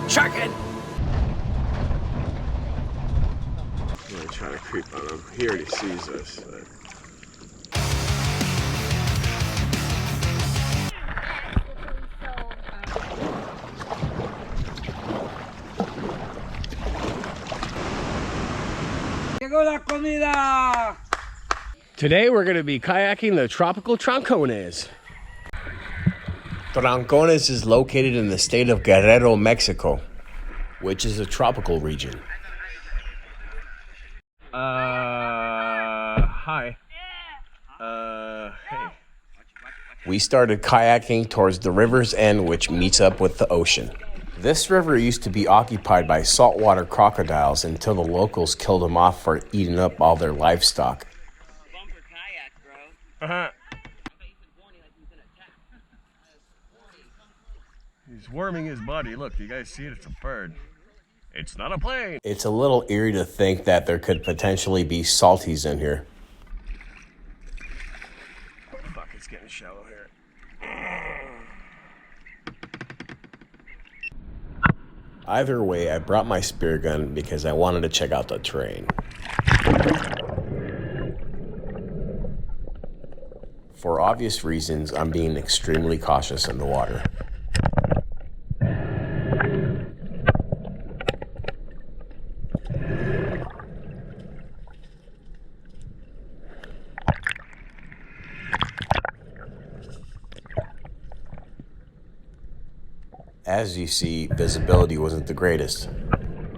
Sharkin! I'm gonna try to creep on him. He already sees us. But... Llegó la comida! Today we're going to be kayaking the tropical Troncones. Troncones is located in the state of Guerrero, Mexico, which is a tropical region. Hi. Hey. We started kayaking towards the river's end, which meets up with the ocean. This river used to be occupied by saltwater crocodiles until the locals killed them off for eating up all their livestock. Bumper kayak, bro. Uh-huh. He's warming his body. Look, you guys see it? It's a bird. It's not a plane. It's a little eerie to think that there could potentially be salties in here. Fuck, it's getting shallow here. Either way, I brought my spear gun because I wanted to check out the terrain. For obvious reasons, I'm being extremely cautious in the water. As you see, visibility wasn't the greatest,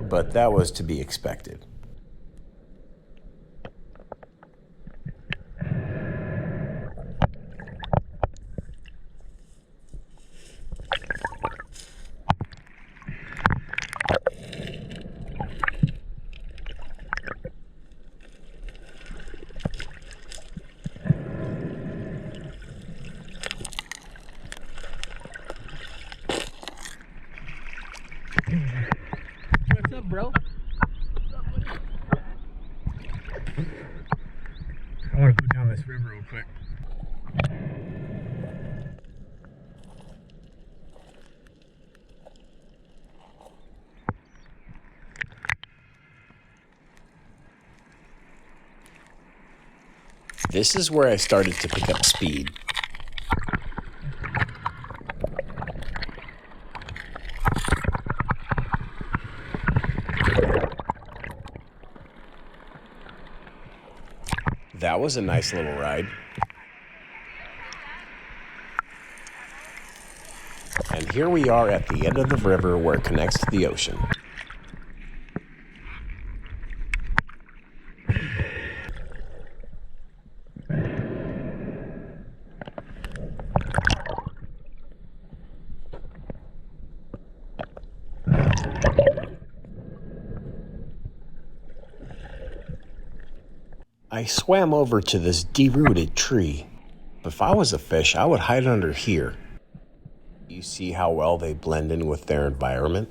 but that was to be expected. What's up, bro? I want to go down this river real quick. This is where I started to pick up speed. That was a nice little ride. And here we are at the end of the river where it connects to the ocean. I swam over to this derooted tree. If I was a fish, I would hide under here. You see how well they blend in with their environment?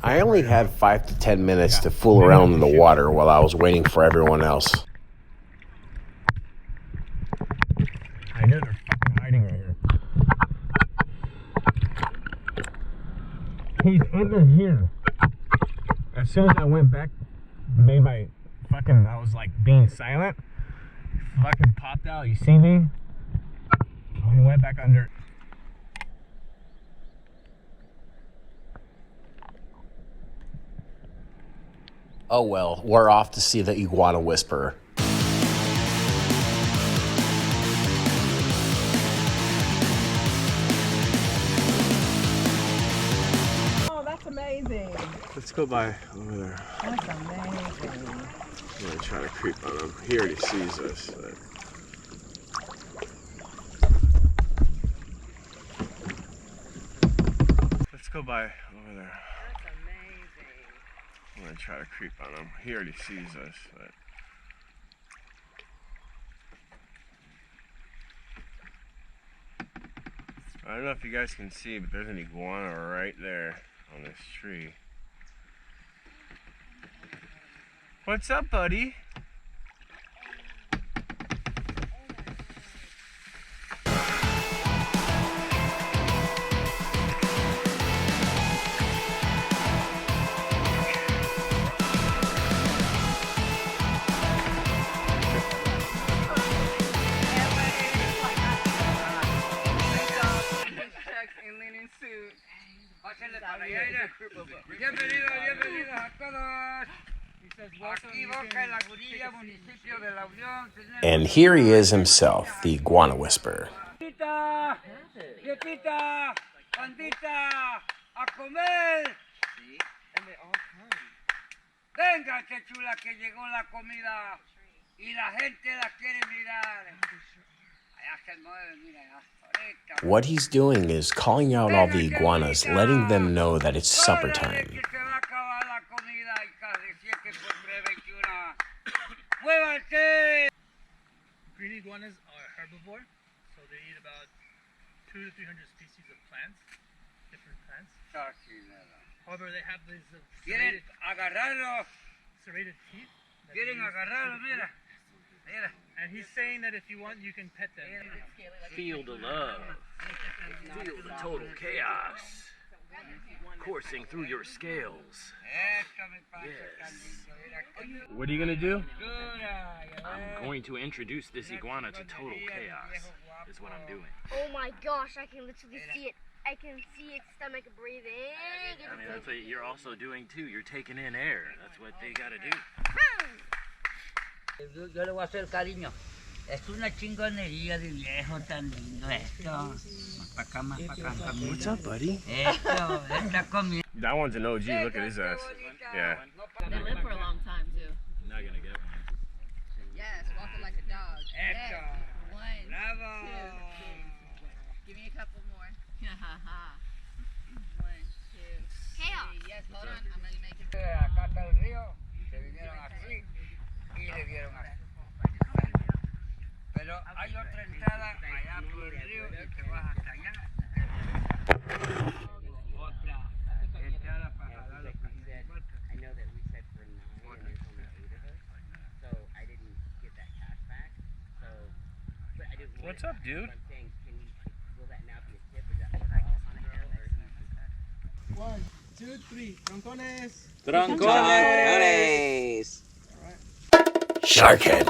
I only had 5 to 10 minutes to fool around in the water while I was waiting for everyone else. I know they're fucking hiding right here. He's under here. As soon as I went back, made my fucking, I was like being silent. Fucking popped out, you see me? He went back under. Oh well, we're off to see the Iguana Whisperer. Oh, that's amazing. Let's go by over there. That's amazing. I'm gonna try to creep on him. He already sees us. But... Let's go by over there. That's amazing. I'm I'm gonna try to creep on him. He already sees us, but. I don't know if you guys can see, but there's an iguana right there on this tree. What's up, buddy? Bienvenidos a todos. Aquí Boca en la Gurilla, municipio de La Unión. And here he is himself, the Iguana Whisperer. Quietita, quietita, bandita, a comer. Venga, que chula, que llegó la comida y la gente la quiere mirar. Allá se mueve, mira, allá. What he's doing is calling out all the iguanas, letting them know that it's supper time. Green iguanas are herbivore, so they eat about 200 to 300 species of plants, different plants. However, they have these serrated teeth. And he's saying that if you want, you can pet them. Feel the love. Feel the total chaos coursing through your scales. Yes. What are you gonna do? I'm going to introduce this iguana to total chaos, is what I'm doing. Oh my gosh, I can literally see it. I can see its stomach breathing. I mean, that's what you're also doing too. You're taking in air. That's what they gotta do. Yo le voy a hacer cariño. Es una chingonería de viejo tan lindo esto. Más para acá, más para acá. What's up, buddy? Esto, esta comida. That one's an OG. Look at his ass. Yeah. They live for a long time too. I'm not gonna get one. Yes, walking like a dog. Esto. One, Bravo. two. Give me a couple more. One, two, Chaos. three. Yes, hold on. I'm gonna make it. Acá está el río. Se vinieron así y le dieron así. Pero hay otra entrada allá por el río y te vas hasta allá. Otra entrada para jalar los cañones. I know that we said for 9 and there's only 8 of us, so I didn't get that cash back. So, but I didn't want What's up, dude? I'm saying, will that now be a tip? Is that what I guess on account or? 1, 2, 3. Troncones. Troncones. Sharkhead.